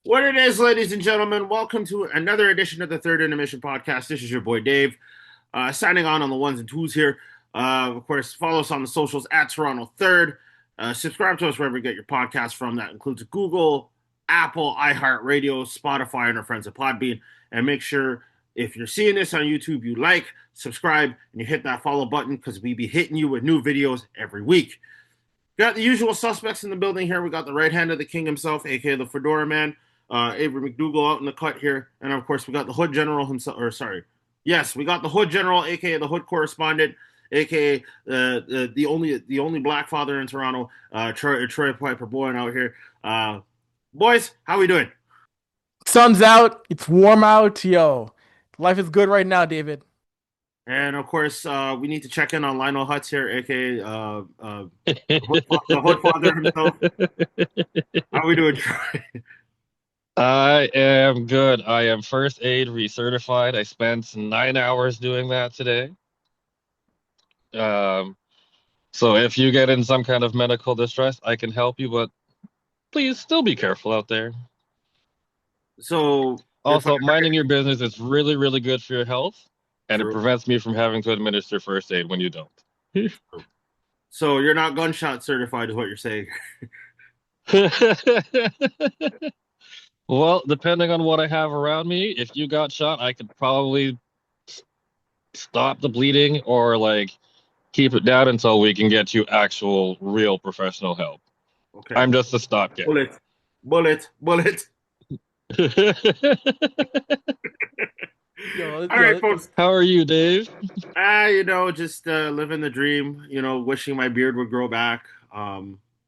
What it is, ladies and gentlemen, welcome to another edition of the Third Intermission Podcast. This is your boy Dave, signing on the ones and twos here. Of course, follow us on the socials at Toronto Third. Subscribe to us wherever you get your podcast from. That includes Google, Apple, iHeartRadio, Spotify, and our friends at Podbean. And make sure if you're seeing this on YouTube, you like, subscribe, and you hit that follow button because we be hitting you with new videos every week. Got the usual suspects in the building here. We got the right hand of the king himself, aka the Fedora Man. Avery McDougal out in the cut here. And of course, we got the Hood General himself, yes, we got the Hood General, aka the Hood Correspondent, aka the only black father in Toronto, Troy Piper Boyne out here. Boys, how we doing? Sun's out. It's warm out. Yo, life is good right now, David. And of course, we need to check in on Lionel Hutz here, aka the Hood Father himself. How we doing, Troy? I am good. I am first aid recertified. I spent 9 hours doing that today. Um, so if you get in some kind of medical distress, I can help you, but please still be careful out there. So Also, minding your business is really, really good for your health, and True. it prevents me from having to administer first aid when you don't. So you're not gunshot certified, is what you're saying? Well, depending on what I have around me, if you got shot, I could probably stop the bleeding or keep it down until we can get you actual real professional help. Okay. I'm just a stopgap. Bullet. Yo, All right, folks. How are you, Dave? Just living the dream. Wishing my beard would grow back. I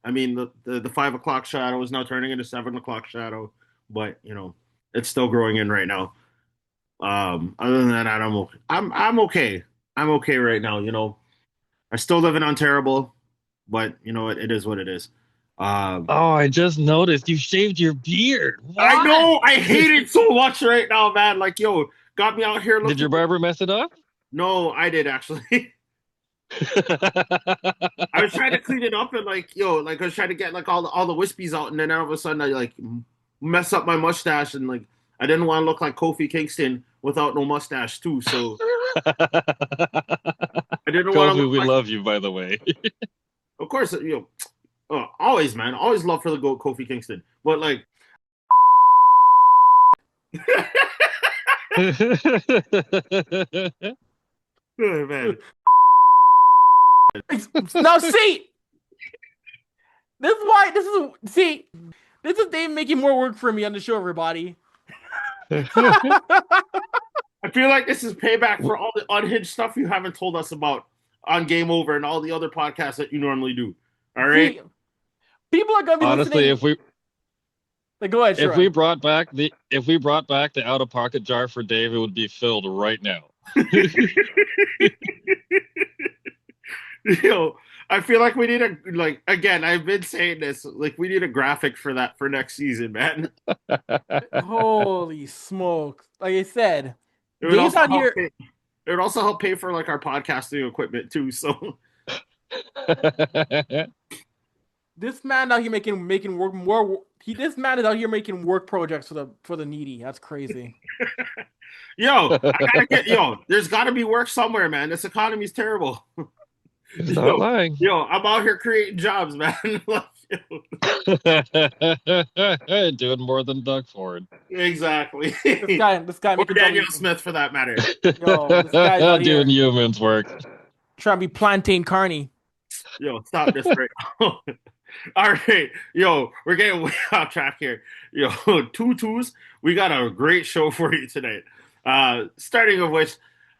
mean, the 5 o'clock shadow is now turning into 7 o'clock shadow, but it's still growing in right now. Other than that, I'm okay. I'm okay right now. I still live in Ontario, but it is what it is. Oh, I just noticed you shaved your beard. What? I know. I hate it so much right now, man. Like, yo, got me out here looking. Did your barber mess it up? No, I did actually. I was trying to clean it up and I was trying to get all the wispies out, and then all of a sudden I mess up my mustache, and I didn't want to look like Kofi Kingston without no mustache too. So I didn't want to Kofi, look we like. love you, by the way. Of course, always, man, always love for the GOAT Kofi Kingston, but oh, man. Now see, this is Dave making more work for me on the show, everybody. I feel like this is payback for all the unhinged stuff you haven't told us about on Game Over and all the other podcasts that you normally do. All right. See, people are gonna be Honestly, listening. Go ahead, if we brought back the out of pocket jar for Dave, it would be filled right now. I feel like we need again, I've been saying this, we need a graphic for that for next season, man. Holy smokes! Like I said, It would also help pay for our podcasting equipment too. So this man out here making work more. This man is out here making work projects for the needy. That's crazy. There's got to be work somewhere, man. This economy's terrible. He's not lying. I'm out here creating jobs, man. Doing more than Doug Ford. Exactly. This guy or Daniel Smith, for that matter. Yo, this guy's out here doing humans work. trying to be Plantin Carney. Yo, stop this right now. All right, we're getting way off track here. Two twos. We got a great show for you tonight. Starting of which,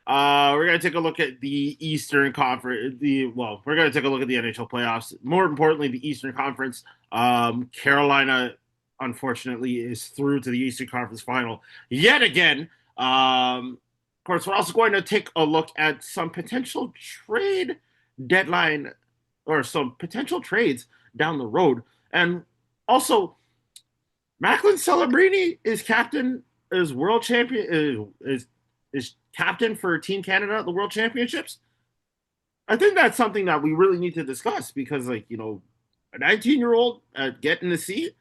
we're gonna take a look at the Eastern Conference. We're gonna take a look at the NHL playoffs. More importantly, the Eastern Conference. Carolina, unfortunately, is through to the Eastern Conference Final yet again. Of course, we're also going to take a look at some potential trade deadline or some potential trades down the road, and also Macklin Celebrini is world champion is captain for Team Canada at the World Championships. I think that's something that we really need to discuss because, a 19-year-old getting the seat,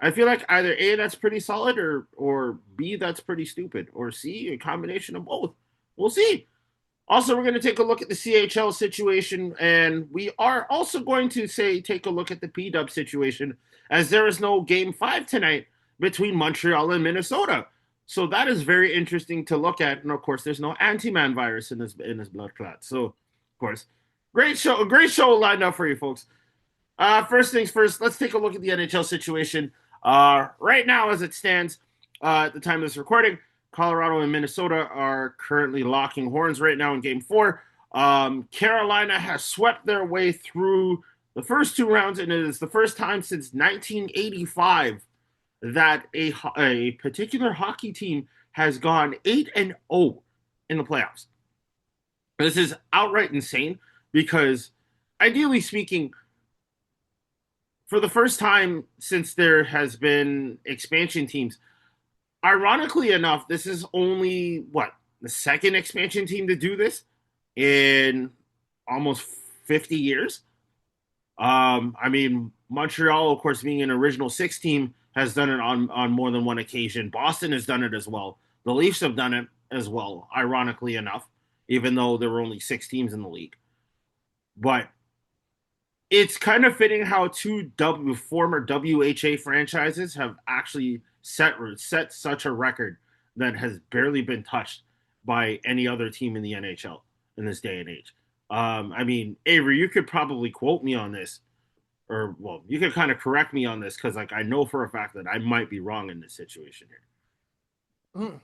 I feel like either A, that's pretty solid, or B, that's pretty stupid, or C, a combination of both. We'll see. Also, we're going to take a look at the CHL situation, and we are also going to take a look at the PW situation, as there is no Game 5 tonight between Montreal and Minnesota. So that is very interesting to look at. And of course, there's no anti-man virus in this blood clot. So, of course, great show lined up for you folks. First things first, let's take a look at the NHL situation. Right now, as it stands, at the time of this recording, Colorado and Minnesota are currently locking horns right now in Game 4. Carolina has swept their way through the first two rounds, and it is the first time since 1985 that a particular hockey team has gone 8-0 in the playoffs. This is outright insane because, ideally speaking, for the first time since there has been expansion teams, ironically enough, this is only the second expansion team to do this in almost 50 years. I mean, Montreal, of course, being an original six team, has done it on more than one occasion. Boston has done it as well. The Leafs have done it as well, ironically enough, even though there were only six teams in the league. But it's kind of fitting how two former WHA franchises have actually set such a record that has barely been touched by any other team in the NHL in this day and age. I mean, Avery, you could probably quote me on this, or you could kind of correct me on this because, I know for a fact that I might be wrong in this situation here.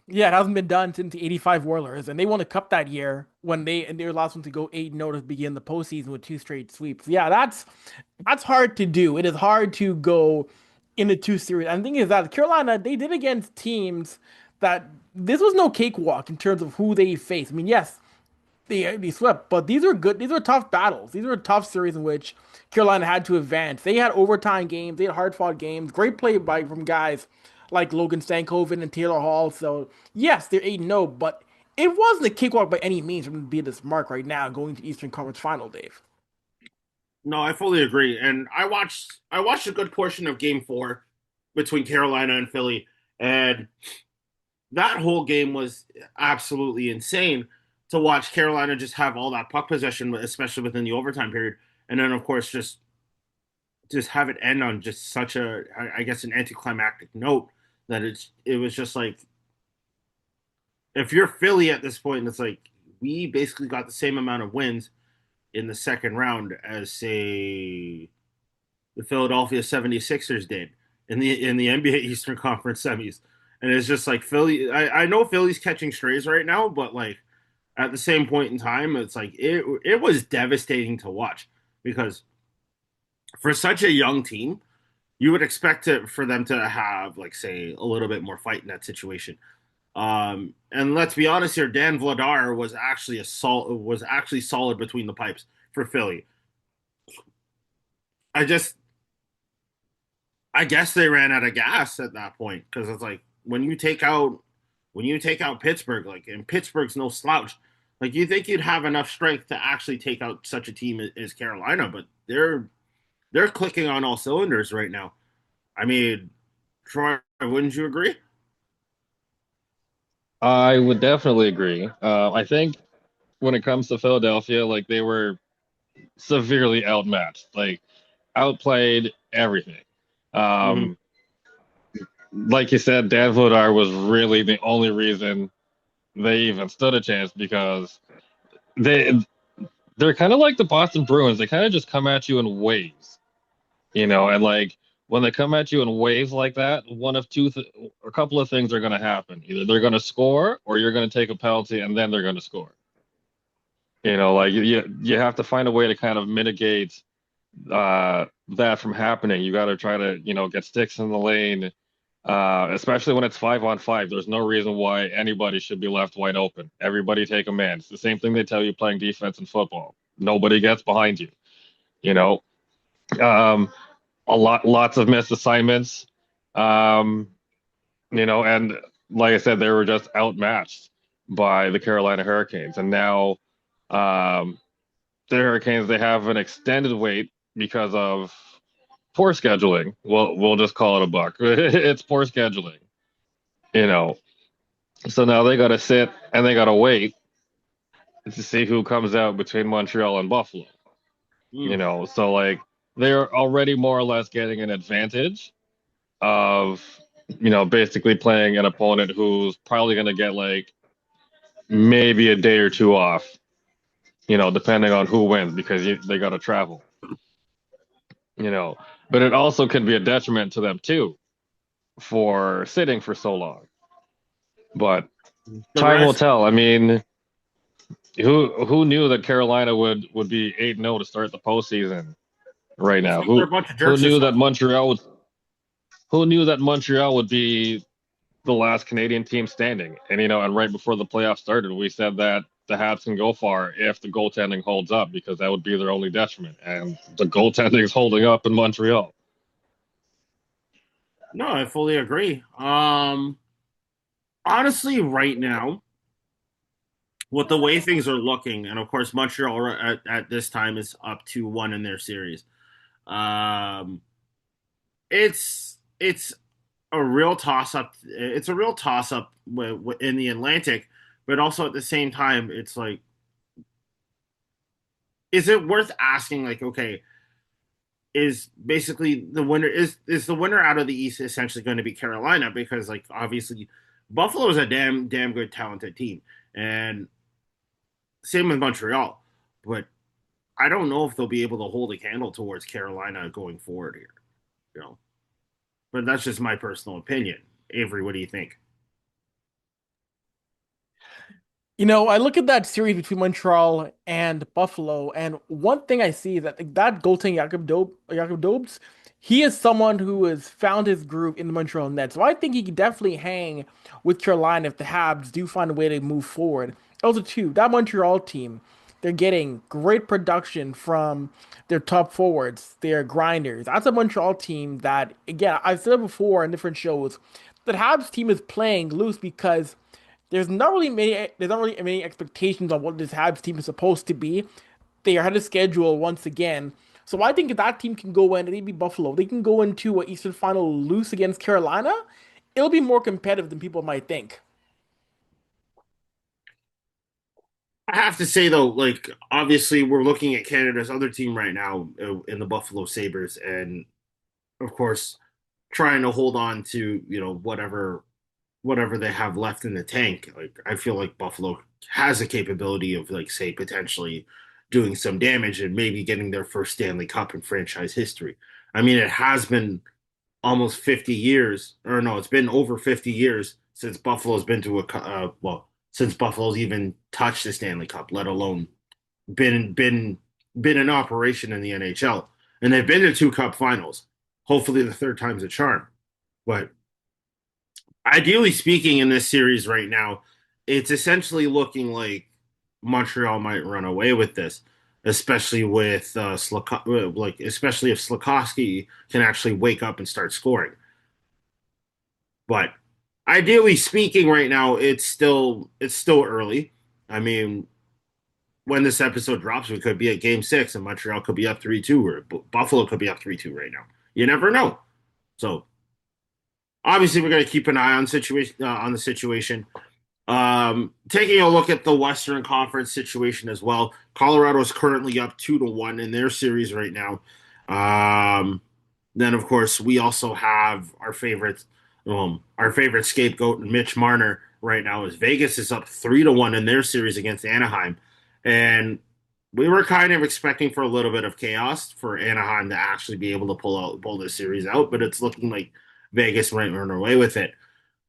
Yeah, it hasn't been done since the '85 Oilers, and they won a cup that year when they were last one to go 8-0 to begin the postseason with two straight sweeps. Yeah, that's hard to do. It is hard to go into two series. And the thing is that Carolina, they did against teams that this was no cakewalk in terms of who they faced. I mean, yes, they swept, but these are good. These are tough battles. These are tough series in which Carolina had to advance. They had overtime games. They had hard fought games. Great play from guys like Logan Stankoven and Taylor Hall. So yes, they're 8-0, but it wasn't a cakewalk by any means for them to be this mark right now going to Eastern Conference Final, Dave. No, I fully agree. And I watched a good portion of Game 4 between Carolina and Philly, and that whole game was absolutely insane to watch Carolina just have all that puck possession, especially within the overtime period, and then of course just have it end on just such a, I guess, an anticlimactic note that it was just like, if you're Philly at this point, it's like we basically got the same amount of wins in the second round as, say, the Philadelphia 76ers did in the NBA Eastern Conference semis. And it's just like Philly. I know Philly's catching strays right now, but at the same point in time, it's like it was devastating to watch because for such a young team, you would expect for them to have, say, a little bit more fight in that situation. And let's be honest here, Dan Vladar was actually solid between the pipes for Philly. I guess they ran out of gas at that point because it's like when you take out Pittsburgh, and Pittsburgh's no slouch. You think you'd have enough strength to actually take out such a team as Carolina, but they're clicking on all cylinders right now. I mean, Troy, wouldn't you agree? I would definitely agree. I think when it comes to Philadelphia, they were severely outmatched, outplayed everything. Mm-hmm. Like you said, Dan Vladar was really the only reason they even stood a chance because they're kind of like the Boston Bruins. They kind of just come at you in waves, and when they come at you in waves like that, a couple of things are going to happen. Either they're going to score or you're going to take a penalty and then they're going to score. You have to find a way to kind of mitigate that from happening. You got to try to, get sticks in the lane, especially when it's 5-on-5. There's no reason why anybody should be left wide open. Everybody take a man. It's the same thing they tell you playing defense in football. Nobody gets behind you. Lots of missed assignments. And like I said, they were just outmatched by the Carolina Hurricanes. And now the Hurricanes, they have an extended wait because of poor scheduling. We'll just call it a buck. It's poor scheduling, you know. So now they got to sit and they got to wait to see who comes out between Montreal and Buffalo. Mm. So like they're already more or less getting an advantage of, basically playing an opponent who's probably going to get like maybe a day or two off, depending on who wins because they got to travel, you know. But it also can be a detriment to them too for sitting for so long. But The time will rest, tell. I mean, who knew that Carolina would be 8-0 to start the postseason right now? they're Who a bunch of who jerks this knew that summer. Montreal would be the last Canadian team standing? And right before the playoffs started, we said that the Habs can go far if the goaltending holds up because that would be their only detriment. And the goaltending is holding up in Montreal. No, I fully agree. Honestly, right now, with the way things are looking, and of course, Montreal at this time is up 2-1 in their series. Um, it's a real toss up. It's a real toss up in the Atlantic, but also at the same time, it's like, is it worth asking? Like, okay, is basically the winner is the winner out of the East essentially going to be Carolina because like obviously Buffalo is a damn good talented team and same with Montreal, but I don't know if they'll be able to hold a candle towards Carolina going forward here. You know, but that's just my personal opinion. Avery, what do you think? I look at that series between Montreal and Buffalo, and one thing I see is that goaltending Jakob Dobes, he is someone who has found his groove in the Montreal net. So I think he can definitely hang with Carolina if the Habs do find a way to move forward. Also, too, that Montreal team, they're getting great production from their top forwards, their grinders. That's a Montreal team that, again, I've said it before in different shows, that Habs team is playing loose because there's not really many expectations on what this Habs team is supposed to be. They are ahead of schedule once again. So I think if that team can go in, maybe Buffalo, they can go into an Eastern final loose against Carolina, it'll be more competitive than people might think. I have to say though, like obviously we're looking at Canada's other team right now in the Buffalo Sabres, and of course trying to hold on to whatever they have left in the tank. Like I feel like Buffalo has a capability of like say potentially doing some damage and maybe getting their first Stanley Cup in franchise history. I mean, it has been almost 50 years, or no, it's been over 50 years since Buffalo's been to since Buffalo's even touched the Stanley Cup, let alone been been been in operation in the NHL. And they've been to two cup finals. Hopefully the third time's a charm. But ideally speaking, in this series right now, it's essentially looking like Montreal might run away with this, especially with especially if Slakowski can actually wake up and start scoring. But ideally speaking, right now it's still early. I mean, when this episode drops, we could be at Game 6, and Montreal could be up 3-2, or Buffalo could be up 3-2 right now. You never know. So obviously, we're going to keep an eye on the situation. Taking a look at the Western Conference situation as well. Colorado is currently up 2-1 in their series right now. Then, of course, we also have our favorite scapegoat, Mitch Marner, right now. As Vegas is up 3-1 in their series against Anaheim, and we were kind of expecting for a little bit of chaos for Anaheim to actually be able to pull this series out, but it's looking like Vegas might run away with it.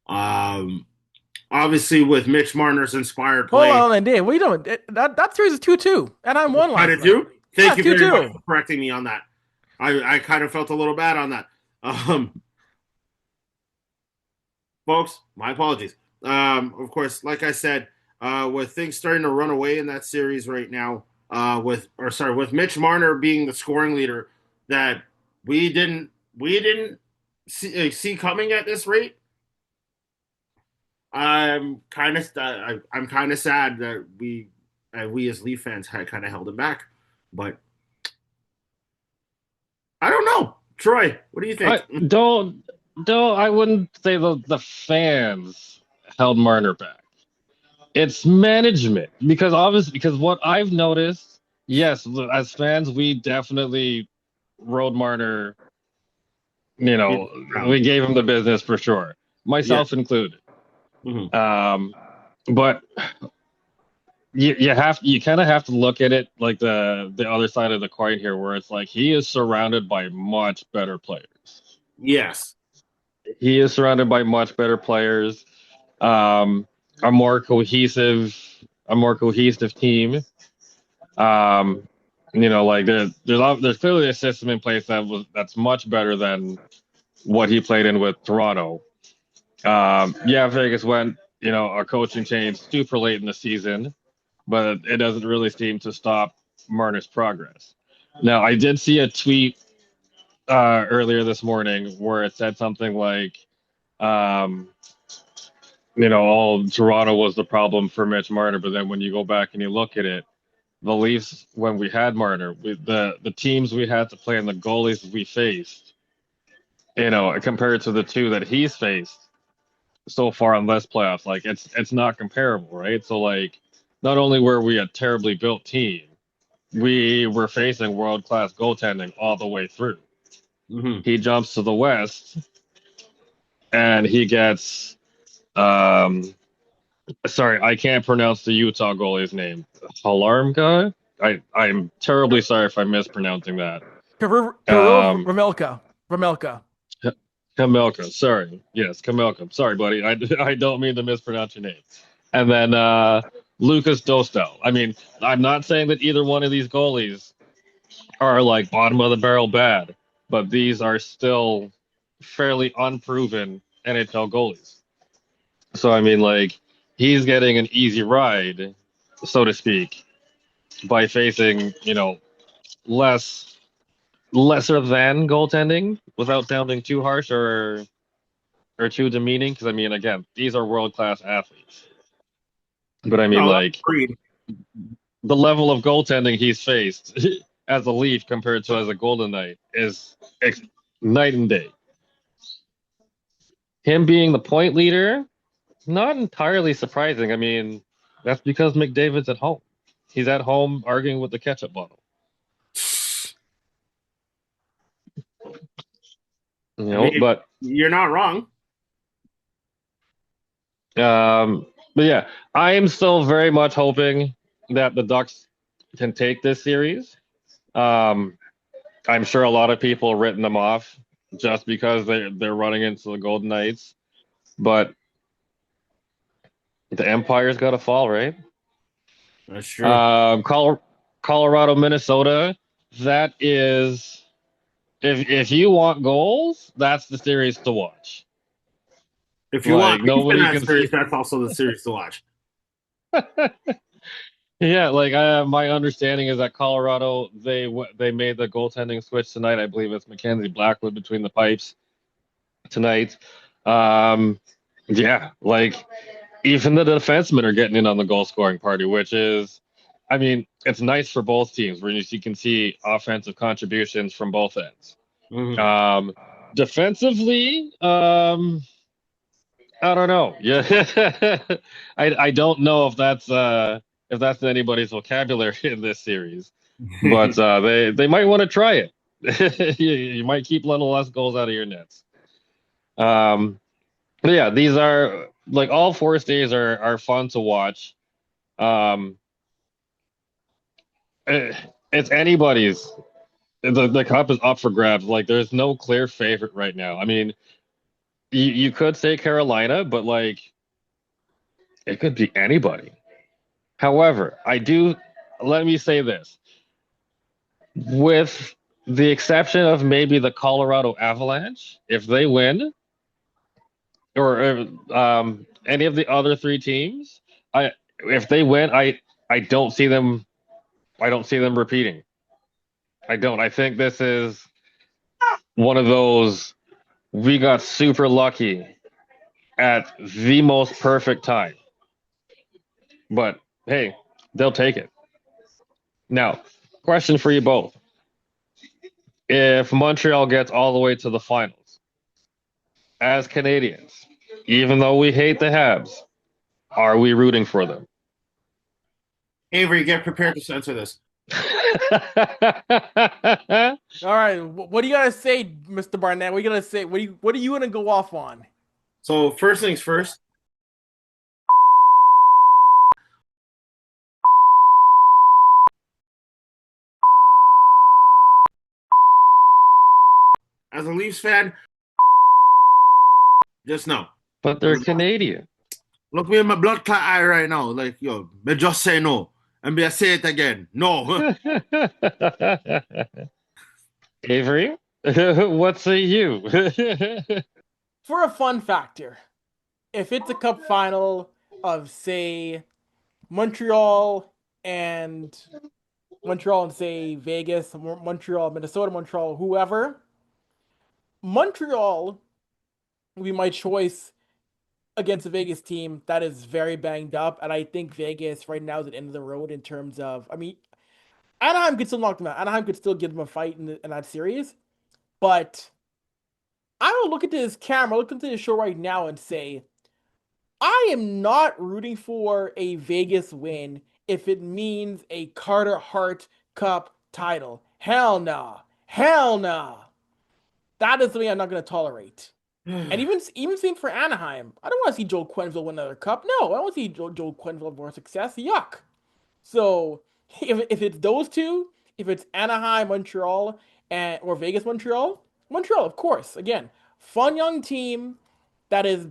Um, Obviously, with Mitch Marner's inspired Hold play, on, Dave. What are you doing? That series is 2-2, and I won kind last of night. do. Yeah, Thank it's you two very much two. for correcting me on that. I kind of felt a little bad on that. Folks, my apologies. Of course, like I said, with things starting to run away in that series right now, with Mitch Marner being the scoring leader that we didn't see coming at this rate. I'm kind of sad that we as Leaf fans had kind of held him back, but I don't know. Troy, what do you think? I wouldn't say the fans held Marner back. It's management because what I've noticed, yes, as fans, we definitely rode Marner. We gave him the business for sure, Yeah. myself included. Mm-hmm. But you kind of have to look at it like the other side of the coin here, where it's like he is surrounded by much better players. Yes. He is surrounded by much better players. Um, a more cohesive, a more cohesive team. Like there's clearly a system in place that's much better than what he played in with Toronto. Vegas went, a coaching change super late in the season, but it doesn't really seem to stop Marner's progress. Now, I did see a tweet earlier this morning where it said something like, um, all Toronto was the problem for Mitch Marner, but then when you go back and you look at it, the Leafs, when we had Marner, the teams we had to play and the goalies we faced, compared to the two that he's faced so far in this playoffs, like it's not comparable, right? So like, not only were we a terribly built team, we were facing world class goaltending all the way through. Mm-hmm. He jumps to the West, and he gets, sorry, I can't pronounce the Utah goalie's name. Halarm guy. I'm terribly sorry if I'm mispronouncing that. Kirill Ramelka. Kamelka, sorry. Yes, Kamelka. Sorry, buddy. I don't mean to mispronounce your name. And then Lucas Dostal. I mean, I'm not saying that either one of these goalies are like bottom of the barrel bad, but these are still fairly unproven NHL goalies. So I mean, like, he's getting an easy ride, so to speak, by facing, lesser than goaltending without sounding too harsh or too demeaning. Because I mean, again, these are world class athletes. But I mean, No, like, the level of goaltending he's faced as a Leaf compared to as a Golden Knight is night and day. Him being the point leader, not entirely surprising. I mean, that's because McDavid's at home. He's at home arguing with the ketchup bottle. But you're not wrong. But yeah, I am still very much hoping that the Ducks can take this series. I'm sure a lot of people have written them off just because they're running into the Golden Knights, but the Empire's got to fall, right? That's true. Colorado, Minnesota. That is, if you want goals, that's the series to watch. If you want nobody in that series, that's also the series to watch. Yeah, like my understanding is that Colorado they made the goaltending switch tonight. I believe it's Mackenzie Blackwood between the pipes tonight. Yeah, like even the defensemen are getting in on the goal scoring party, which is, I mean, it's nice for both teams where you can see offensive contributions from both ends. Mm-hmm. Defensively, I don't know. Yeah, I don't know if that's anybody's vocabulary in this series, but they might want to try it. You might keep letting less goals out of your nets. But yeah, these are like all four stays are fun to watch. It's anybody's. The cup is up for grabs. Like there's no clear favorite right now. I mean, you could say Carolina, but like it could be anybody. However, let me say this. With the exception of maybe the Colorado Avalanche, if they win, or any of the other three teams, if they win, I don't see them repeating. I don't. I think this is one of those we got super lucky at the most perfect time. But hey, they'll take it. Now, question for you both. If Montreal gets all the way to the finals, as Canadians, even though we hate the Habs, are we rooting for them? Avery, get prepared to censor this. All right, what do you gotta say, Mr. Barnett? What do you gotta say? What are you gonna go off on? So first things first. As a Leafs fan, just know. But they're Canadian. Look me in my blood clot eye right now. Like, yo, me just say no. And me say it again. No. Avery, what say you? For a fun factor, if it's a cup final of, say, Montreal and say Vegas, Montreal, Minnesota, Montreal, whoever, Montreal would be my choice against a Vegas team that is very banged up, and I think Vegas right now is at the end of the road in terms of, I mean, Anaheim could still knock them out. Anaheim could still give them a fight in that series, but I will look at this camera, look into this show right now and say, I am not rooting for a Vegas win if it means a Carter Hart Cup title. Hell nah. Hell nah. That is something I'm not going to tolerate. And even same for Anaheim. I don't want to see Joe Quenneville win another cup. No, I don't want to see Joe Quenneville have more success. Yuck. So if it's those two, if it's Anaheim, Montreal, or Vegas, Montreal, of course. Again, fun young team that has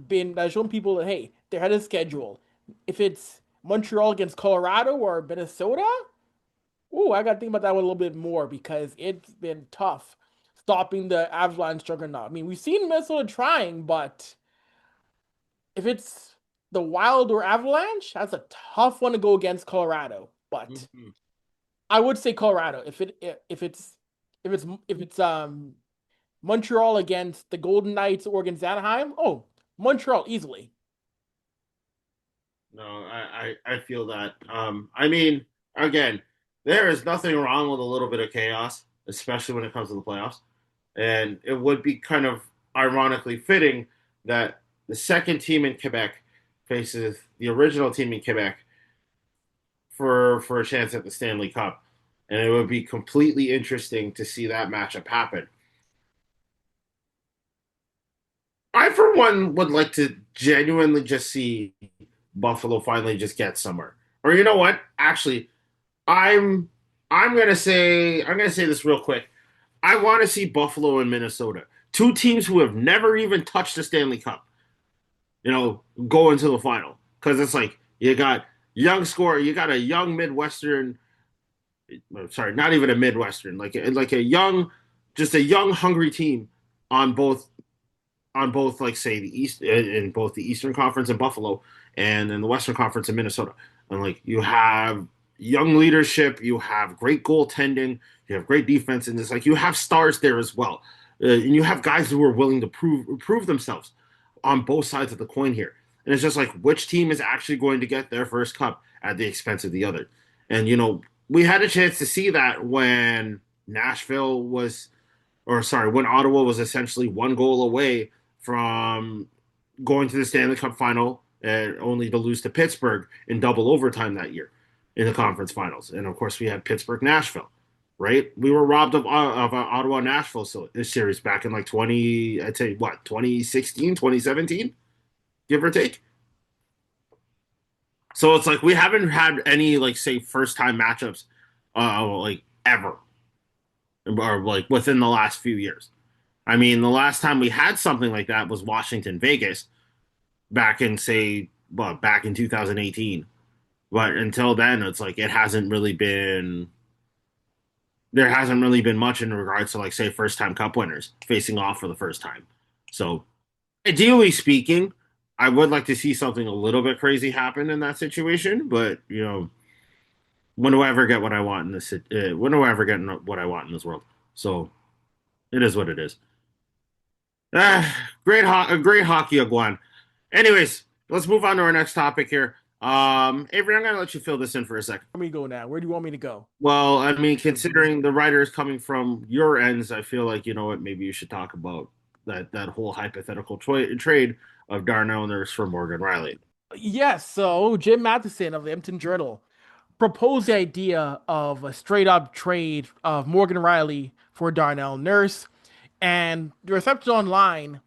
shown people that, hey, they're ahead of schedule. If it's Montreal against Colorado or Minnesota, I got to think about that one a little bit more because it's been tough stopping the Avalanche juggernaut. I mean, we've seen Minnesota trying, but if it's the Wild or Avalanche, that's a tough one to go against Colorado. But I would say Colorado. If it's Montreal against the Golden Knights or against Anaheim, Montreal easily. No, I feel that. I mean, again, there is nothing wrong with a little bit of chaos, especially when it comes to the playoffs. And it would be kind of ironically fitting that the second team in Quebec faces the original team in Quebec for a chance at the Stanley Cup. And it would be completely interesting to see that matchup happen. I, for one, would like to genuinely just see Buffalo finally just get somewhere. Or you know what? Actually, I'm I'm gonna say this real quick. I want to see Buffalo and Minnesota, two teams who have never even touched the Stanley Cup, go into the final because it's like you got you got a young Midwestern, sorry, not even a Midwestern, like a young, just a young hungry team on both like say the East in both the Eastern Conference in Buffalo and in the Western Conference in Minnesota. And like you have young leadership, you have great goaltending, you have great defense, and it's like you have stars there as well. And you have guys who are willing to prove themselves on both sides of the coin here. And it's just like which team is actually going to get their first cup at the expense of the other. And we had a chance to see that when when Ottawa was essentially one goal away from going to the Stanley Cup final and only to lose to Pittsburgh in double overtime that year in the conference finals. And of course, we had Pittsburgh Nashville, right? We were robbed of Ottawa Nashville this series back in like 2016, 2017, give or take. So it's like we haven't had any like say first time matchups like ever or like within the last few years. I mean, the last time we had something like that was Washington Vegas back in 2018. But until then, it's like there hasn't really been much in regards to like say first time cup winners facing off for the first time. So ideally speaking, I would like to see something a little bit crazy happen in that situation, but when do I ever get what I want in this? When do I ever get what I want in this world? So it is what it is. Great hockey, Aguan. Anyways, let's move on to our next topic here. Avery, I'm gonna let you fill this in for a second. Let me go now. Where do you want me to go? Well, I mean, considering the writers coming from your ends, I feel like you know what, maybe you should talk about that whole hypothetical trade of Darnell Nurse for Morgan Riley. Yes, so Jim Matheson of the Edmonton Journal proposed the idea of a straight up trade of Morgan Riley for Darnell Nurse, and the reception online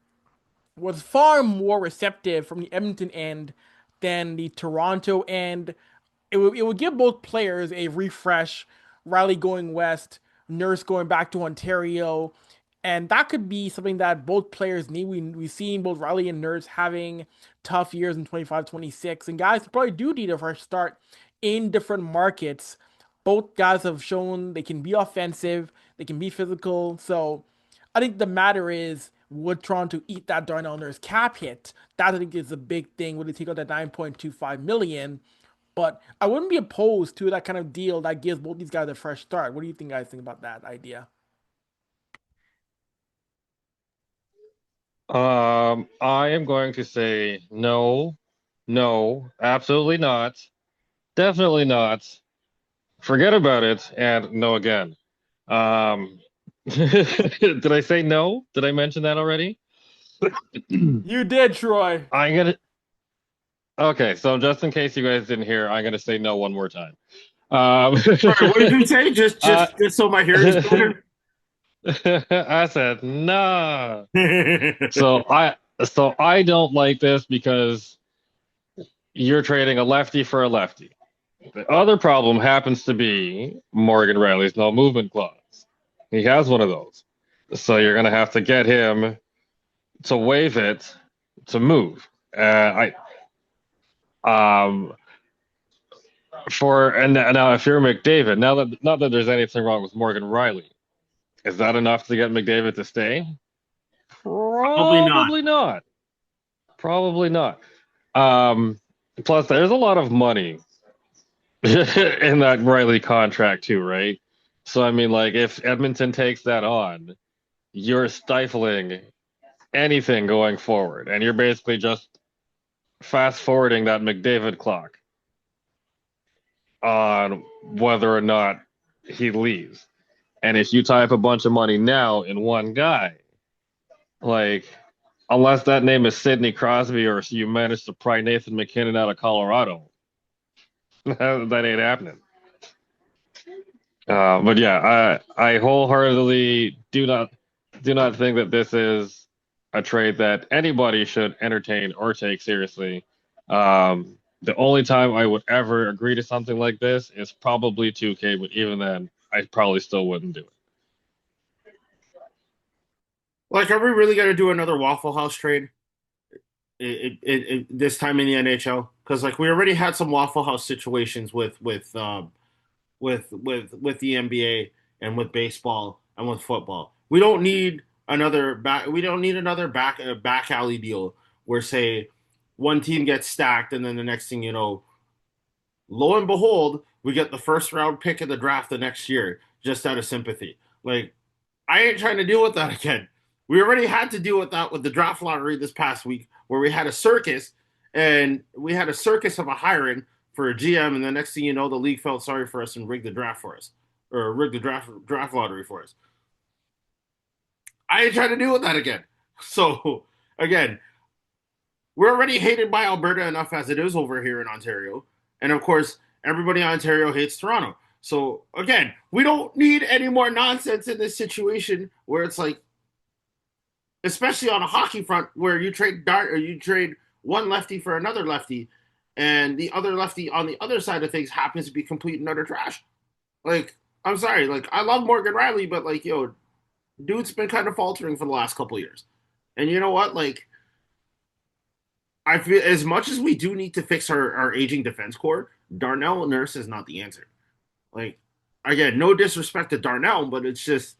was far more receptive from the Edmonton end than the Toronto end. It would give both players a refresh. Riley going west, Nurse going back to Ontario, and that could be something that both players need. We've seen both Riley and Nurse having tough years in 25, 26, and guys probably do need a fresh start in different markets. Both guys have shown they can be offensive, they can be physical. So I think the matter is, would Toronto eat that Darnell Nurse cap hit? That I think is a big thing. Would they take out that 9.25 million? But I wouldn't be opposed to that kind of deal that gives both these guys a fresh start. What do you think, guys think about that idea? I am going to say no, no, absolutely not, definitely not. Forget about it, and no again. Um, did I say no? Did I mention that already? You did, Troy. I'm gonna. Okay, so just in case you guys didn't hear, I'm gonna say no one more time. Sorry, what did you say? Just uh, just just so my hearing is better. I said nah. So I don't like this because you're trading a lefty for a lefty. The other problem happens to be Morgan Riley's no movement clause. He has one of those. So you're going to have to get him to waive it to move. Um, and now if you're McDavid, now that not that there's anything wrong with Morgan Riley, is that enough to get McDavid to stay? Probably not. Probably not. Probably not. Um, Plus, there's a lot of money in that Riley contract too, right? So I mean, like if Edmonton takes that on, you're stifling anything going forward, and you're basically just fast forwarding that McDavid clock on whether or not he leaves. And if you tie up a bunch of money now in one guy, like unless that name is Sidney Crosby or you manage to pry Nathan McKinnon out of Colorado, that ain't happening. But yeah, I wholeheartedly do not think that this is a trade that anybody should entertain or take seriously. The only time I would ever agree to something like this is probably 2K, but even then, I probably still wouldn't do it. Like, are we really gonna do another Waffle House trade? This time in the NHL? Because like we already had some Waffle House situations with the NBA and with baseball and with football. We don't need another back. We don't need another back alley deal where say one team gets stacked and then the next thing you know, lo and behold, we get the first round pick of the draft the next year just out of sympathy. Like I ain't trying to deal with that again. We already had to deal with that with the draft lottery this past week where we had a circus and we had a circus of a hiring for a GM, and the next thing you know, the league felt sorry for us and rigged the draft for us, or rigged the draft lottery for us. I ain't trying to deal with that again. So again, we're already hated by Alberta enough as it is over here in Ontario, and of course, everybody in Ontario hates Toronto. So again, we don't need any more nonsense in this situation where it's like, especially on a hockey front, where you trade dart or you trade one lefty for another lefty, and the other lefty on the other side of things happens to be complete and utter trash. Like, I'm sorry, like I love Morgan Riley, but like, yo, dude's been kind of faltering for the last couple of years. And you know what? Like, I feel as much as we do need to fix our aging defense core, Darnell Nurse is not the answer. Like, again, no disrespect to Darnell, but it's just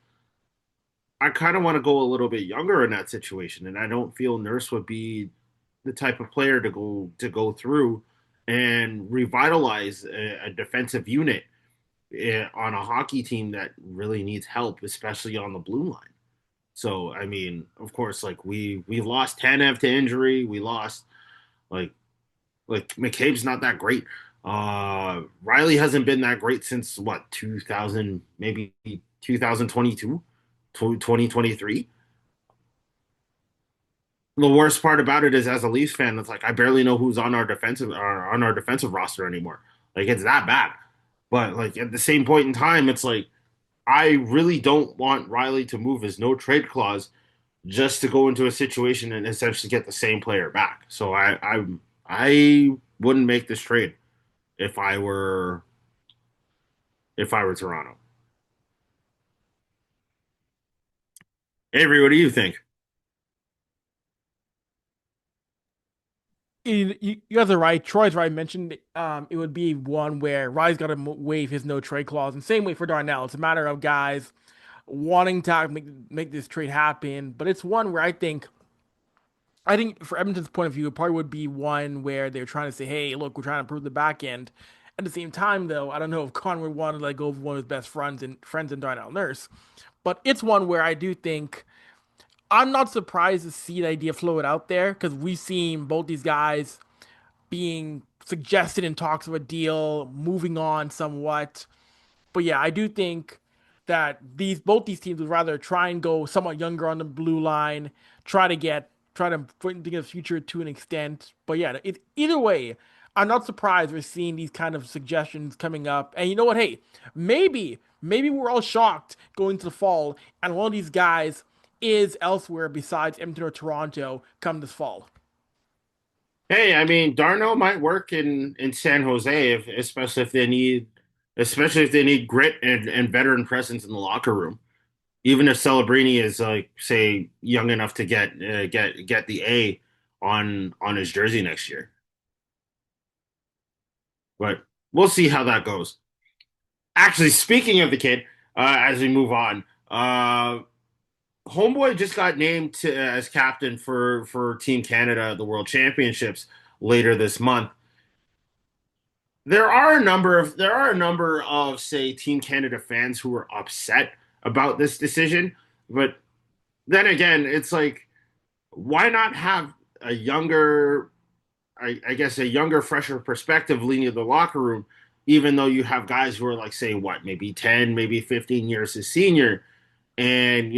I kind of want to go a little bit younger in that situation, and I don't feel Nurse would be the type of player to go through and revitalize a defensive unit on a hockey team that really needs help, especially on the blue line. So, I mean, of course, like we lost Tanev to injury, we lost like Like McCabe's not that great. Riley hasn't been that great since what 2000, maybe 2022, 2023. The worst part about it is, as a Leafs fan, it's like I barely know who's on our defensive roster anymore. Like it's that bad. But like at the same point in time, it's like I really don't want Riley to move his no trade clause just to go into a situation and essentially get the same player back. So I wouldn't make this trade if I were Toronto. Avery, what do you think? You guys are right. Troy's right. Mentioned it would be one where Riley's got to waive his no trade clause, and same way for Darnell. It's a matter of guys wanting to make this trade happen, but it's one where I think for Edmonton's point of view, it probably would be one where they're trying to say, "Hey, look, we're trying to improve the back end." At the same time, though, I don't know if Connor would want to let go of one of his best friends in Darnell Nurse, but it's one where I do think I'm not surprised to see the idea float out there because we've seen both these guys being suggested in talks of a deal, moving on somewhat. But yeah, I do think that these both these teams would rather try and go somewhat younger on the blue line, try to think of the future to an extent. But yeah, either way, I'm not surprised we're seeing these kind of suggestions coming up. And you know what? Hey, maybe we're all shocked going to the fall, and one of these guys is elsewhere besides Edmonton or Toronto come this fall. Hey, I mean, Darno might work in San Jose, especially if they need grit and veteran presence in the locker room. Even if Celebrini is like, say, young enough to get the A on his jersey next year, but we'll see how that goes. Actually, speaking of the kid, as we move on, Homeboy just got named as captain for Team Canada at the World Championships later this month. There are a number of say Team Canada fans who are upset about this decision, but then again, it's like why not have a younger, I guess a younger, fresher perspective leading the locker room, even though you have guys who are like say what maybe 10, maybe 15 years his senior, and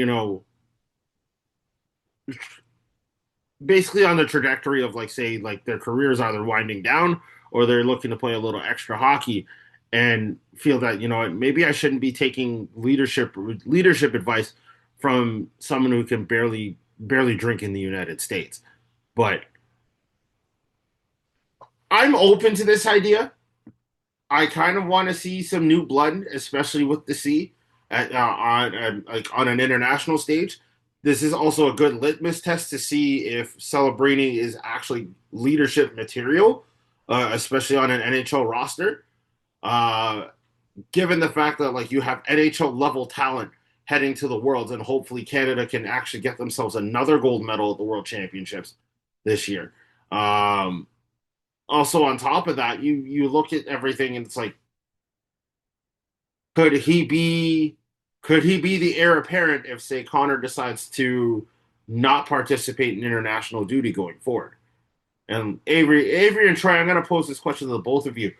basically on the trajectory of like say like their careers either winding down or they're looking to play a little extra hockey and feel that maybe I shouldn't be taking leadership advice from someone who can barely drink in the United States. But I'm open to this idea. I kind of want to see some new blood, especially with the C on an international stage. This is also a good litmus test to see if Celebrini is actually leadership material, especially on an NHL roster. Uh, Given the fact that like you have NHL level talent heading to the Worlds, and hopefully Canada can actually get themselves another gold medal at the World Championships this year. Um, Also, on top of that, you look at everything and it's like, could he be could he be the heir apparent if say Connor decides to not participate in international duty going forward? And Avery and Troy, I'm going to pose this question to the both of you.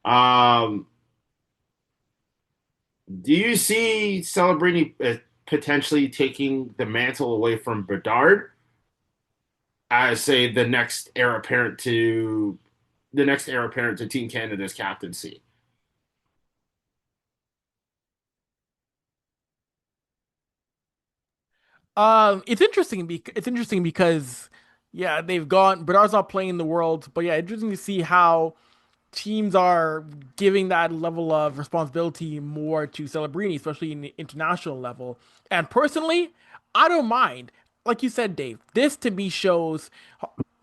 Um, do you see Celebrini potentially taking the mantle away from Bedard as say the next heir apparent to Team Canada's captaincy? It's interesting because yeah, they've gone. Bedard's not playing in the World, but yeah, interesting to see how teams are giving that level of responsibility more to Celebrini, especially in the international level. And personally, I don't mind. Like you said, Dave, this to me shows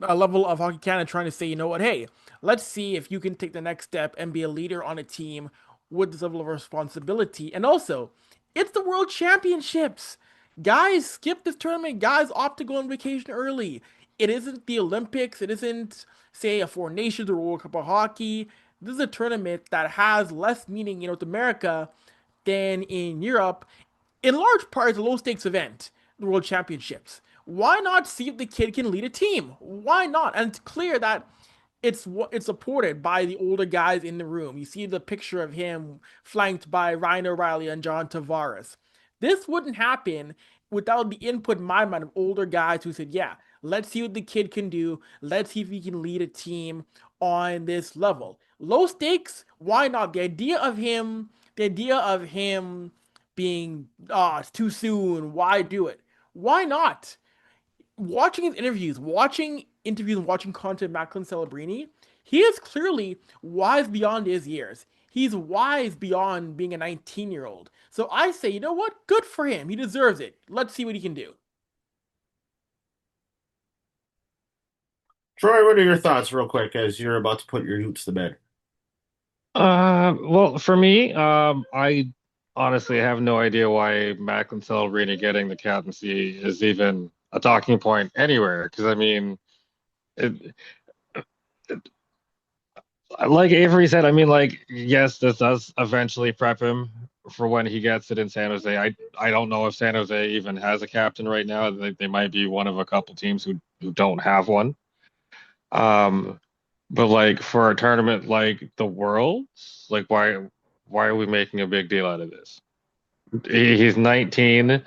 a level of Hockey Canada trying to say, you know what, hey, let's see if you can take the next step and be a leader on a team with this level of responsibility. And also, it's the World Championships. Guys skip this tournament. Guys opt to go on vacation early. It isn't the Olympics. It isn't, say, a Four Nations or World Cup of Hockey. This is a tournament that has less meaning in North America than in Europe. In large part, it's a low stakes event, the World Championships. Why not see if the kid can lead a team? Why not? And it's clear that it's supported by the older guys in the room. You see the picture of him flanked by Ryan O'Reilly and John Tavares. This wouldn't happen without the input in my mind of older guys who said, "Yeah, let's see what the kid can do. Let's see if he can lead a team on this level." Low stakes, why not? The idea of him being, it's too soon. Why do it? Why not? Watching his interviews, and watching content of Macklin Celebrini, he is clearly wise beyond his years. He's wise beyond being a 19-year-old. So I say, you know what? Good for him. He deserves it. Let's see what he can do. Troy, what are your thoughts, real quick, as you're about to put your Utes to bed? Well, for me, I honestly have no idea why Macklin Celebrini getting the captaincy is even a talking point anywhere. Because I mean, it, like Avery said, I mean, like, yes, this does eventually prep him for when he gets it in San Jose. I don't know if San Jose even has a captain right now. They might be one of a couple teams who don't have one. Um, but like for a tournament like the Worlds, like why are we making a big deal out of this? He's 19,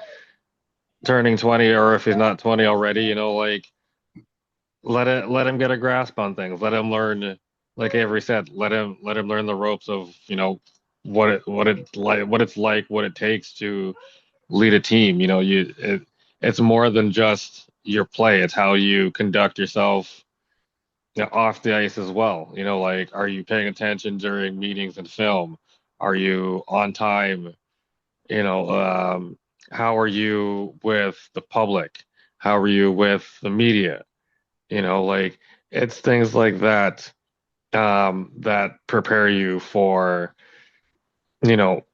turning 20, or if he's not 20 already, like let him get a grasp on things. Let him learn, like Avery said, let him learn the ropes of, what it takes to lead a team. It's more than just your play. It's how you conduct yourself, off the ice as well. Like, are you paying attention during meetings and film? Are you on time? How are you with the public? How are you with the media? Like, it's things like that, that prepare you for, you know,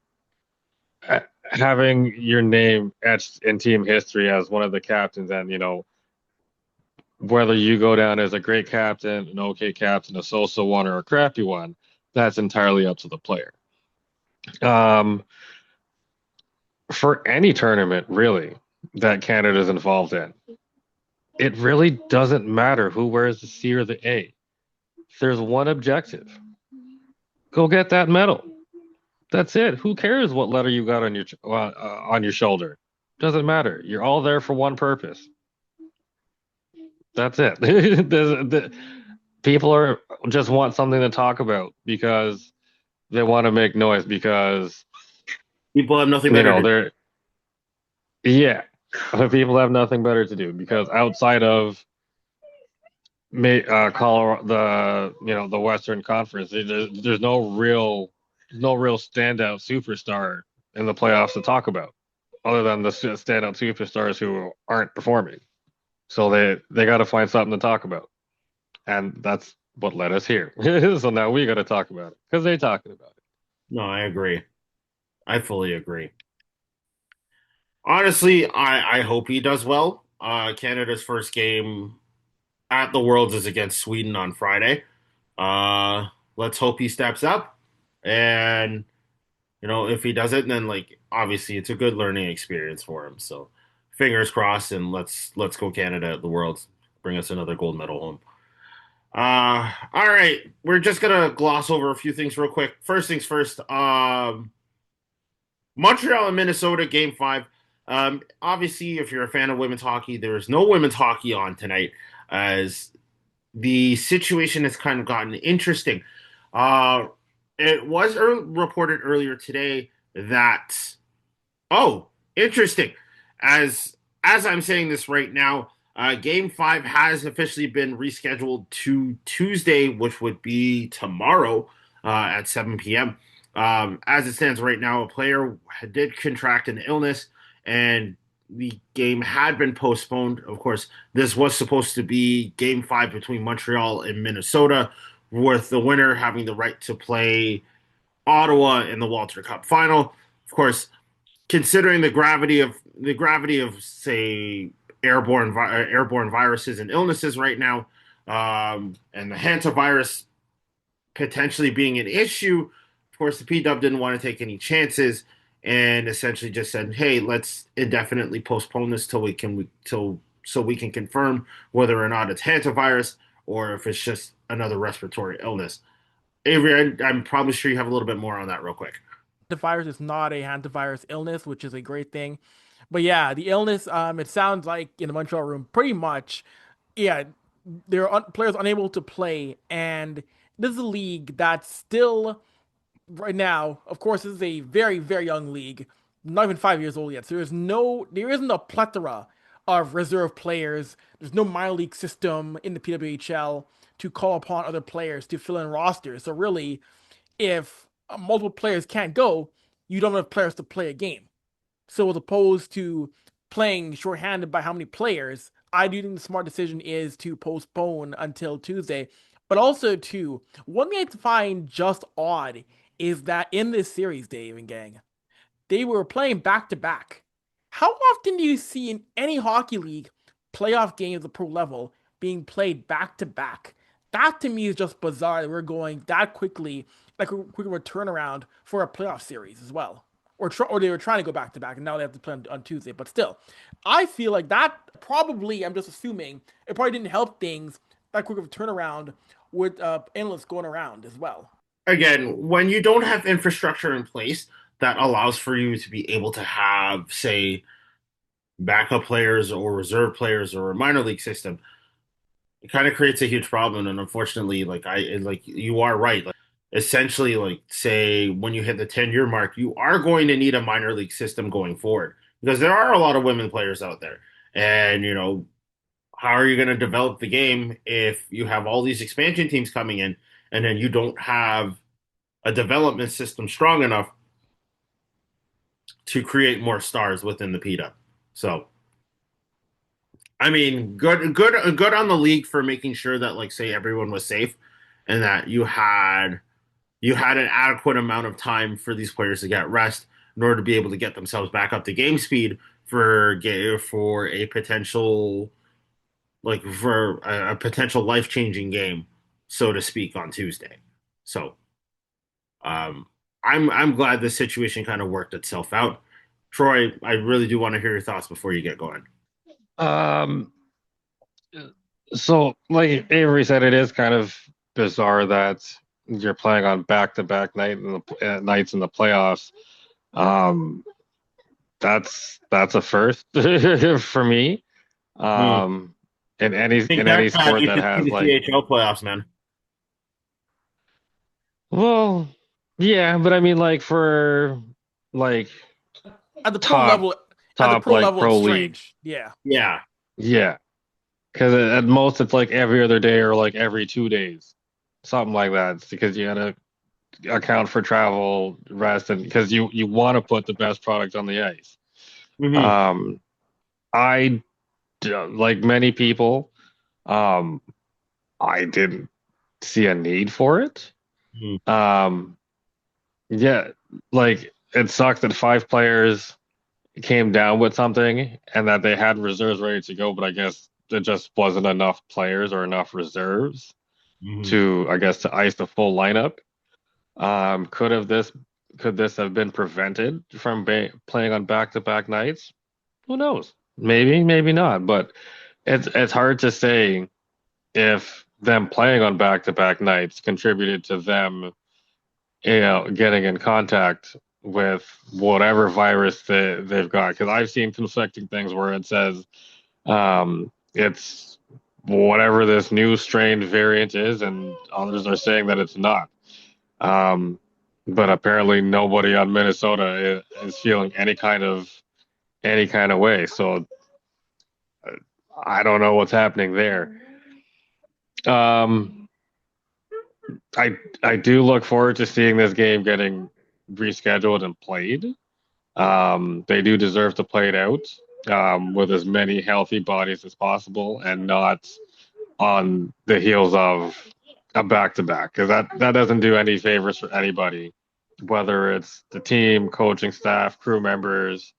having your name etched in team history as one of the captains. And, whether you go down as a great captain, an okay captain, a so-so one, or a crappy one, that's entirely up to the player. Um, for any tournament, really, that Canada's involved in, it really doesn't matter who wears the C or the A. There's one objective: go get that medal. That's it. Who cares what letter you got on your shoulder? Doesn't matter. You're all there for one purpose. That's it. People are just want something to talk about because they want to make noise because People have nothing better to do. they're yeah. People have nothing better to do because outside of Colorado, the Western Conference, there's no real standout superstar in the playoffs to talk about, other than the standout superstars who aren't performing. So they got to find something to talk about, and that's what led us here. So now we got to talk about it because they're talking about it. No, I agree. I fully agree. Honestly, I hope he does well. Canada's first game at the Worlds is against Sweden on Friday. Uh, let's hope he steps up. And, if he doesn't, then like obviously it's a good learning experience for him. So fingers crossed, and let's go Canada at the Worlds. Bring us another gold medal home. All right. We're just gonna gloss over a few things real quick. First things first. Montreal and Minnesota game five. Obviously, if you're a fan of women's hockey, there is no women's hockey on tonight, as the situation has kind of gotten interesting. Uh, it was reported earlier today that, oh, interesting. As I'm saying this right now, Game Five has officially been rescheduled to Tuesday, which would be tomorrow at 7 p.m. As it stands right now, a player did contract an illness, and the game had been postponed. Of course, this was supposed to be Game Five between Montreal and Minnesota, with the winner having the right to play Ottawa in the Walter Cup final. Of course, considering the gravity of say airborne viruses and illnesses right now, and the hantavirus potentially being an issue, of course the PW didn't want to take any chances and essentially just said, "Hey, let's indefinitely postpone this till so we can confirm whether or not it's hantavirus or if it's just another respiratory illness. Avery, I'm probably sure you have a little bit more on that real quick. The virus is not a hantavirus illness, which is a great thing. But yeah, the illness, it sounds like in the Montreal room, pretty much, yeah, players unable to play, and this is a league that's still right now. Of course, this is a very very young league, not even 5 years old yet. So there isn't a plethora of reserve players. There's no minor league system in the PWHL to call upon other players to fill in rosters. So really, if multiple players can't go, you don't have players to play a game. So as opposed to playing shorthanded by how many players, I do think the smart decision is to postpone until Tuesday. But also, too, one thing I find just odd is that in this series, Dave and gang, they were playing back to back. How often do you see in any hockey league playoff games at the pro level being played back to back? That to me is just bizarre that we're going that quickly, like a quick of a turnaround for a playoff series as well. Or they were trying to go back to back, and now they have to play on Tuesday. But still, I feel like that probably, I'm just assuming, it probably didn't help things that quick of a turnaround with analysts going around as well. Again, when you don't have infrastructure in place that allows for you to be able to have, say, backup players or reserve players or a minor league system, it kind of creates a huge problem. And unfortunately, like you are right. Like essentially, like say when you hit the 10-year mark, you are going to need a minor league system going forward because there are a lot of women players out there. And how are you going to develop the game if you have all these expansion teams coming in and then you don't have a development system strong enough to create more stars within the PETA? So I mean, good on the league for making sure that, like, say, everyone was safe, and that you had an adequate amount of time for these players to get rest in order to be able to get themselves back up to game speed for a potential potential life changing game, so to speak, on Tuesday. So, um, I'm glad this situation kind of worked itself out. Troy, I really do want to hear your thoughts before you get going. Um, so like Avery said, it is kind of bizarre that you're playing on back-to-back nights in the playoffs. Um, that's a first for me. Hmm. In any I think in any that's bad. sport You that should see has the like, CHL playoffs, man. well, yeah, but I mean like for like At the pro top level, top like it's pro leagues, strange. Yeah. Yeah. yeah, because at most it's like every other day or like every 2 days, something like that. It's because you gotta account for travel, rest, and because you want to put the best product on the ice. Hmm. Um, I like many people, um, I didn't see a need for it. Hmm. Um, yeah, like it sucks that five players came down with something and that they had reserves ready to go, but I guess there just wasn't enough players or enough reserves Hmm. to, I guess, to ice the full lineup. Um, could have this could this have been prevented from playing on back-to-back nights? Who knows? Maybe, maybe not. But it's hard to say if them playing on back-to-back nights contributed to them, getting in contact with whatever virus they've got. Because I've seen conflicting things where it says it's whatever this new strain variant is, and others are saying that it's not. Um, but apparently nobody on Minnesota is feeling any kind of way. So I don't know what's happening there. Um, I do look forward to seeing this game getting rescheduled and played. They do deserve to play it out, with as many healthy bodies as possible and not on the heels of a back-to-back, because that doesn't do any favors for anybody, whether it's the team, coaching staff, crew members.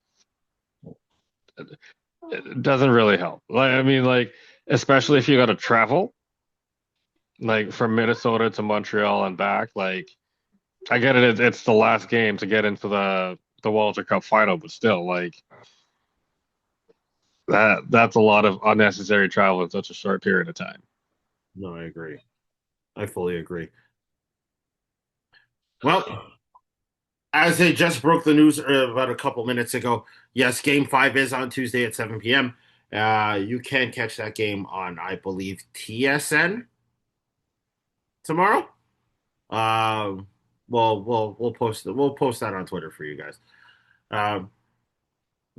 It doesn't really help. Like, I mean, like, especially if you got to travel, like from Minnesota to Montreal and back. Like, I get it. It's the last game to get into the Walter Cup final, but still, like that's a lot of unnecessary travel in such a short period of time. No, I agree. I fully agree. Well, as they just broke the news about a couple minutes ago, yes, Game 5 is on Tuesday at 7 p.m. You can catch that game on, I believe, TSN tomorrow. Um, we'll post that on Twitter for you guys. Um,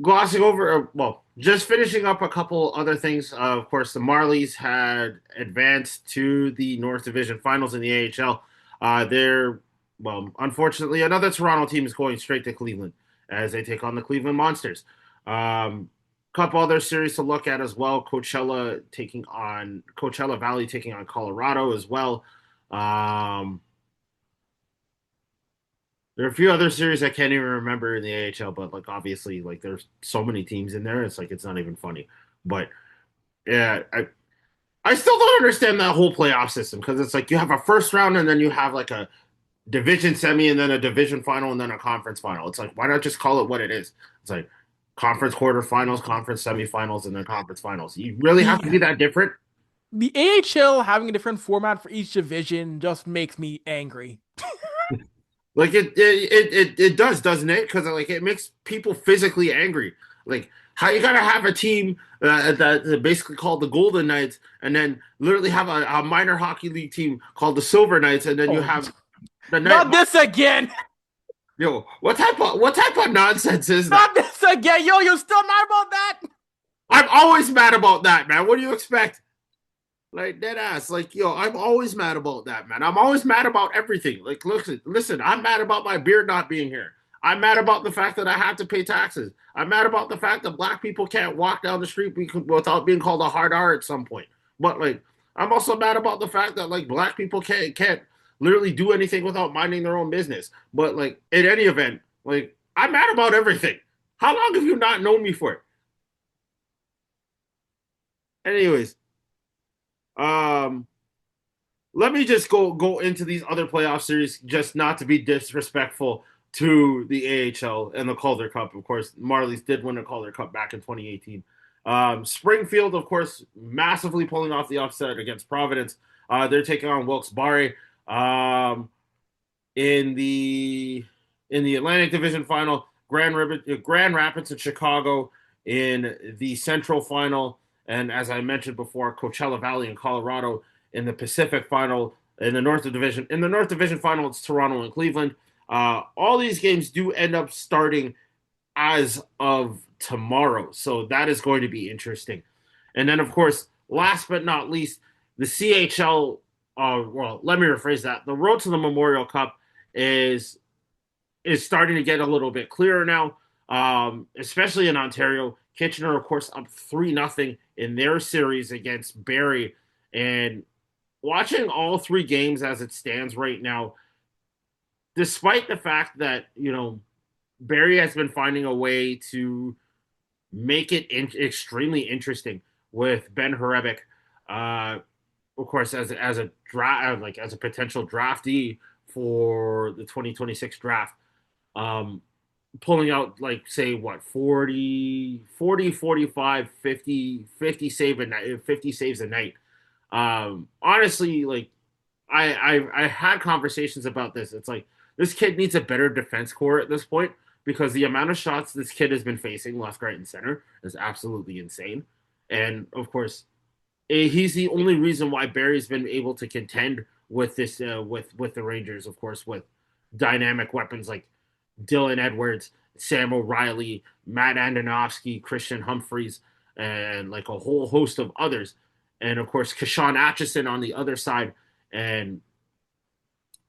Glossing over, just finishing up a couple other things. Of course, the Marlies had advanced to the North Division Finals in the AHL. Unfortunately, another Toronto team is going straight to Cleveland as they take on the Cleveland Monsters. Couple other series to look at as well. Coachella Valley taking on Colorado as well. Um, there are a few other series I can't even remember in the AHL, but like obviously, like there's so many teams in there, it's like it's not even funny. But yeah, I still don't understand that whole playoff system because it's like you have a first round and then you have like a division semi and then a division final and then a conference final. It's like why not just call it what it is? It's like conference quarterfinals, conference semifinals, and then conference finals. You really have The to be that different? the AHL having a different format for each division just makes me angry. Like it does, doesn't it? Because like it makes people physically angry. Like how you gotta have a team that basically called the Golden Knights, and then literally have a minor hockey league team called the Silver Knights, and then you Oh, have the night. not this again! Yo, what type of nonsense is that? Not this again! Yo, you're still mad about that? I'm always mad about that, man. What do you expect? Like dead ass. Like, yo, I'm always mad about that, man. I'm always mad about everything. Like, listen, I'm mad about my beard not being here. I'm mad about the fact that I have to pay taxes. I'm mad about the fact that black people can't walk down the street without being called a hard R at some point. But like, I'm also mad about the fact that like black people can't literally do anything without minding their own business. But like, in any event, like, I'm mad about everything. How long have you not known me for? Anyways, um, let me just go into these other playoff series, just not to be disrespectful to the AHL and the Calder Cup. Of course, Marlies did win the Calder Cup back in 2018. Springfield, of course, massively pulling off the upset against Providence. They're taking on Wilkes-Barre in the Atlantic Division Final. Grand Rapids and Chicago in the Central Final, and as I mentioned before, Coachella Valley in Colorado in the Pacific Final. In the North Division, Final, it's Toronto and Cleveland. All these games do end up starting as of tomorrow, so that is going to be interesting. And then, of course, last but not least, the CHL. Let me rephrase that. The road to the Memorial Cup is starting to get a little bit clearer now, especially in Ontario. Kitchener, of course, up 3-0 in their series against Barrie. And watching all three games as it stands right now, despite the fact that, Barrie has been finding a way to make it extremely interesting with Ben Horebic, of course, as a draft, like as a potential draftee for the 2026 draft. Um, Pulling out like say what 45 50 save a night 50 saves a night. Honestly, like I had conversations about this. It's like this kid needs a better defense core at this point because the amount of shots this kid has been facing left, right, and center is absolutely insane. And of course, he's the only reason why Barry's been able to contend with this with the Rangers. Of course, with dynamic weapons like Dylan Edwards, Sam O'Reilly, Matt Andonovsky, Christian Humphreys, and like a whole host of others. And of course, Kashawn Atchison on the other side. And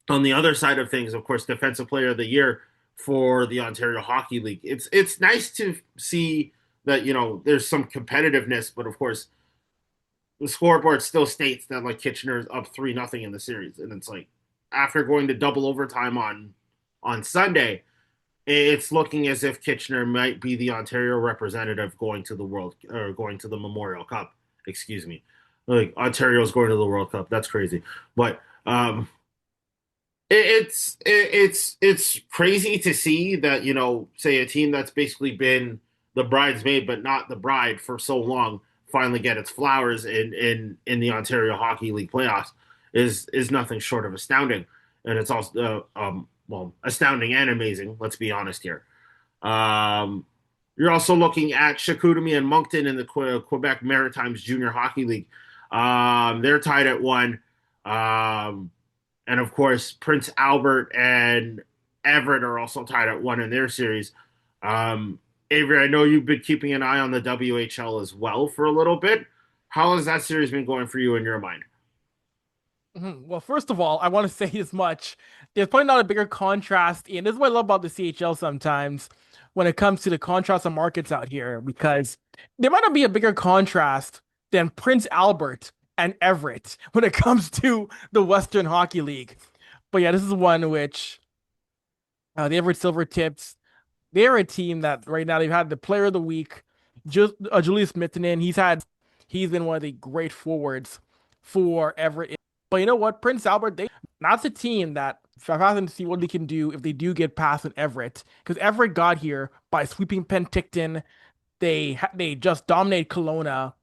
on the other side of things, of course, Defensive Player of the Year for the Ontario Hockey League. It's nice to see that there's some competitiveness, but of course, the scoreboard still states that like Kitchener is up 3-0 in the series, and it's like after going to double overtime on Sunday, it's looking as if Kitchener might be the Ontario representative going to the Memorial Cup. Excuse me, like Ontario's going to the World Cup. That's crazy, but it's crazy to see that say a team that's basically been the bridesmaid but not the bride for so long finally get its flowers in the Ontario Hockey League playoffs is nothing short of astounding, and it's also astounding and amazing. Let's be honest here. You're also looking at Chicoutimi and Moncton in the Quebec Maritimes Junior Hockey League. They're tied at 1. And of course, Prince Albert and Everett are also tied at 1 in their series. Avery, I know you've been keeping an eye on the WHL as well for a little bit. How has that series been going for you in your mind? Well, first of all, I want to say as much. There's probably not a bigger contrast, and this is what I love about the CHL sometimes when it comes to the contrast of markets out here, because there might not be a bigger contrast than Prince Albert and Everett when it comes to the Western Hockey League. But yeah, this is one which the Everett Silvertips, they're a team that right now they've had the player of the week, just Julius Mittinen. He's been one of the great forwards for Everett. But you know what? Prince Albert, that's a team that fascinating to see what they can do if they do get past an Everett. Because Everett got here by sweeping Penticton. They just dominate Kelowna.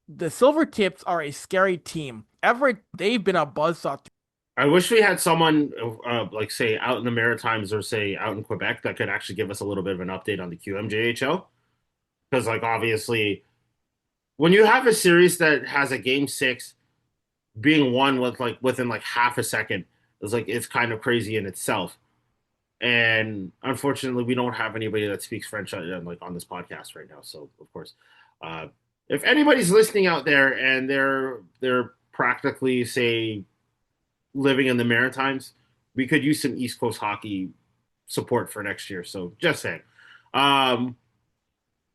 The Silvertips are a scary team. Everett, they've been a buzzsaw. I wish we had someone like say out in the Maritimes or say out in Quebec that could actually give us a little bit of an update on the QMJHL. Because like obviously, when you have a series that has a game 6 being won with like within like half a second, it's kind of crazy in itself. And unfortunately, we don't have anybody that speaks French like on this podcast right now. So of course, if anybody's listening out there and they're practically say living in the Maritimes, we could use some East Coast hockey support for next year. So just saying.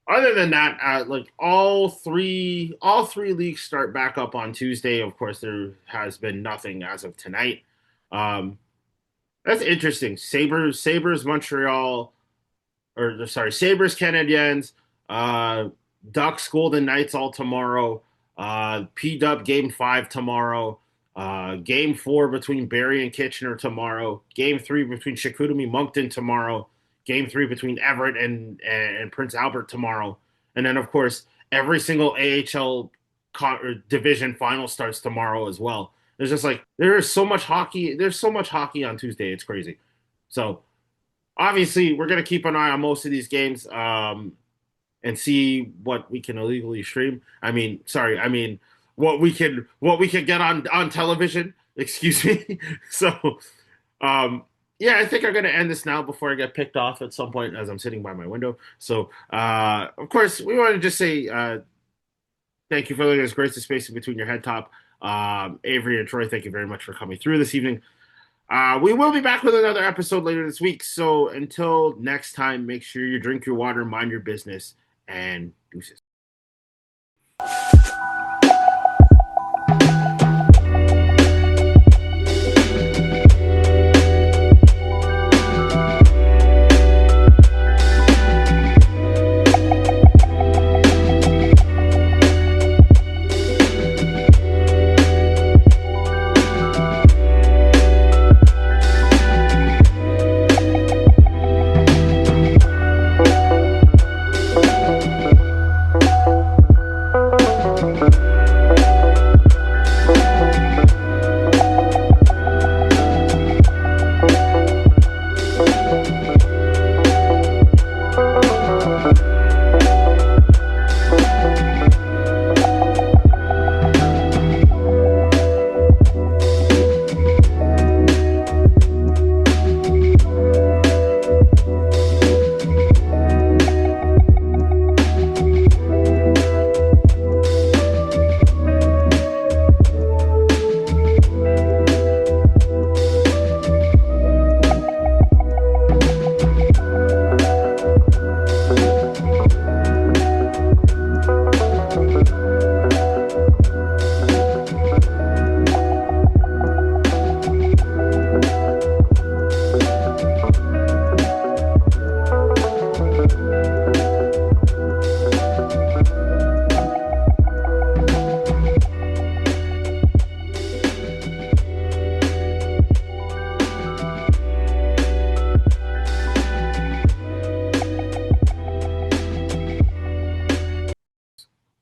Other than that, like all three leagues start back up on Tuesday. Of course, there has been nothing as of tonight. That's interesting. Sabres Montreal, or sorry, Sabres Canadiens, Ducks Golden Knights all tomorrow. P-Dub Game 5 tomorrow. Game 4 between Barrie and Kitchener tomorrow. Game 3 between Chicoutimi Moncton tomorrow. Game 3 between Everett and Prince Albert tomorrow. And then, of course, every single AHL division final starts tomorrow as well. There's just like, there's so much hockey. There's so much hockey on Tuesday. It's crazy. So obviously we're going to keep an eye on most of these games and see what we can illegally stream. What we can get on television. Excuse me. So, yeah, I think I'm going to end this now before I get picked off at some point as I'm sitting by my window. So, of course, we want to just say thank you for letting us grace the space in between your head top. Avery and Troy, thank you very much for coming through this evening. We will be back with another episode later this week. So until next time, make sure you drink your water, mind your business, and deuces.